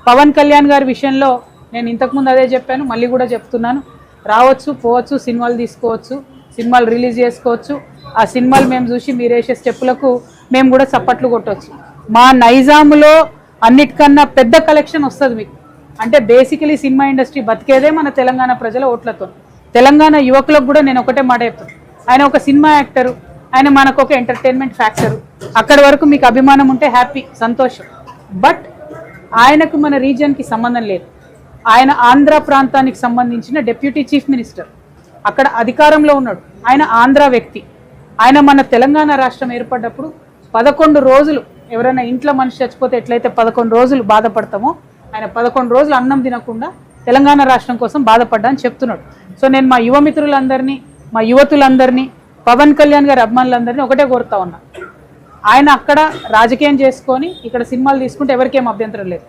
పవన్ కళ్యాణ్ గారి విషయంలో నేను ఇంతకుముందు అదే చెప్పాను, మళ్ళీ కూడా చెప్తున్నాను. రావచ్చు, పోవచ్చు, సినిమాలు తీసుకోవచ్చు, సినిమాలు రిలీజ్ చేసుకోవచ్చు. ఆ సినిమాలు మేము చూసి మీరు వేసే స్టెప్పులకు మేము కూడా చప్పట్లు కొట్టవచ్చు. మా నైజాములో అన్నిటికన్నా పెద్ద కలెక్షన్ వస్తుంది మీకు. అంటే బేసికలీ సినిమా ఇండస్ట్రీ బతికేదే మన తెలంగాణ ప్రజల ఓట్లతో. తెలంగాణ యువకులకు కూడా నేను ఒకటే మాట చెప్తాను, ఆయన ఒక సినిమా యాక్టరు, ఆయన మనకు ఒక ఎంటర్టైన్మెంట్ ఫ్యాక్టరు. అక్కడి వరకు మీకు అభిమానం ఉంటే హ్యాపీ, సంతోషం. బట్ ఆయనకు మన రీజియన్కి సంబంధం లేదు. ఆయన ఆంధ్ర ప్రాంతానికి సంబంధించిన డిప్యూటీ చీఫ్ మినిస్టర్, అక్కడ అధికారంలో ఉన్నాడు. ఆయన ఆంధ్ర వ్యక్తి. ఆయన మన తెలంగాణ రాష్ట్రం ఏర్పడ్డప్పుడు 11 రోజులు, ఎవరైనా ఇంట్లో మనిషి చచ్చిపోతే ఎట్లయితే 11 రోజులు బాధపడతామో, ఆయన 11 రోజులు అన్నం తినకుండా తెలంగాణ రాష్ట్రం కోసం బాధపడ్డా అని చెప్తున్నాడు. సో నేను మా యువ మిత్రులందరినీ, మా యువతులందరినీ, పవన్ కళ్యాణ్ గారి అభిమానులందరినీ ఒకటే కోరుతా ఉన్నా, ఆయన అక్కడ రాజకీయం చేసుకొని ఇక్కడ సినిమాలు తీసుకుంటే ఎవరికేం అభ్యంతరం లేదు.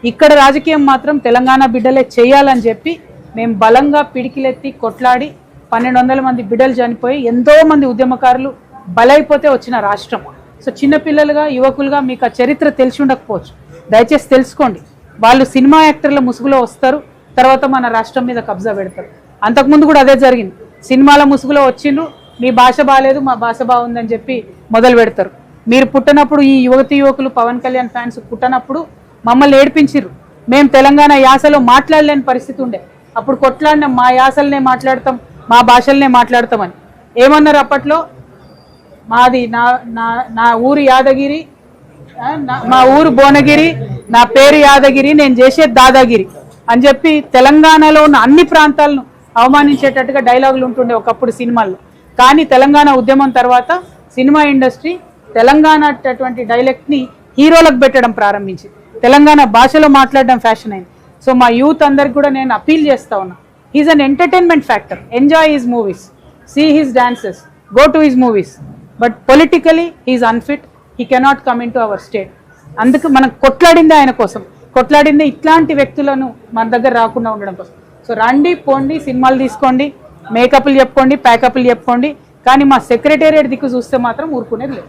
ఇక్కడ రాజకీయం మాత్రం తెలంగాణ బిడ్డలే చేయాలని చెప్పి మేము బలంగా పిడికిలెత్తి కొట్లాడి 1200 మంది బిడ్డలు చనిపోయి ఎంతో మంది ఉద్యమకారులు బలైపోతే వచ్చిన రాష్ట్రం. సో చిన్నపిల్లలుగా, యువకులుగా మీకు ఆ చరిత్ర తెలిసి ఉండకపోవచ్చు, దయచేసి తెలుసుకోండి. వాళ్ళు సినిమా యాక్టర్ల ముసుగులో వస్తారు, తర్వాత మన రాష్ట్రం మీద కబ్జా పెడతారు. అంతకుముందు కూడా అదే జరిగింది. సినిమాల ముసుగులో వచ్చిండ్రు, మీ భాష బాగాలేదు, మా భాష బాగుందని చెప్పి మొదలు పెడతారు. మీరు పుట్టినప్పుడు, ఈ యువతి యువకులు పవన్ కళ్యాణ్ ఫ్యాన్స్ పుట్టినప్పుడు మమ్మల్ని ఏడిపించిర్రు. మేము తెలంగాణ యాసలో మాట్లాడలేని పరిస్థితి ఉండే. అప్పుడు కొట్లాడిన మా యాసలనే మాట్లాడతాం, మా భాషలనే మాట్లాడతామని ఏమన్నారు అప్పట్లో. మాది నా ఊరు యాదగిరి, మా ఊరు భువనగిరి, నా పేరు యాదగిరి, నేను చేసే దాదాగిరి అని చెప్పి తెలంగాణలో ఉన్న అన్ని ప్రాంతాలను అవమానించేటట్టుగా డైలాగులు ఉంటుండే ఒకప్పుడు సినిమాల్లో. కానీ తెలంగాణ ఉద్యమం తర్వాత సినిమా ఇండస్ట్రీ తెలంగాణ అటువంటి డైలెక్ట్ని హీరోలకు పెట్టడం ప్రారంభించింది. తెలంగాణ భాషలో మాట్లాడడం ఫ్యాషన్ అయింది. సో మా యూత్ అందరికి కూడా నేను అపీల్ చేస్తా ఉన్నా, he's an entertainment factor, enjoy his movies, see his dances, go to his movies, but politically he's unfit, he cannot come in to our state. అందుకు మనం కొట్లాడిందే ఆయన కోసం, కొట్లాడిందే ఇట్లాంటి వ్యక్తులను మన దగ్గర రాకుండా ఉండడం కోసం. సో రండి, పోండి, సినిమాలు తీసుకోండి, మేకప్లు చెప్పుకోండి, ప్యాకప్లు చెప్పుకోండి, కానీ మా సెక్రటేరియట్ దిక్కు చూస్తే మాత్రం ఊరుకునేది లేదు.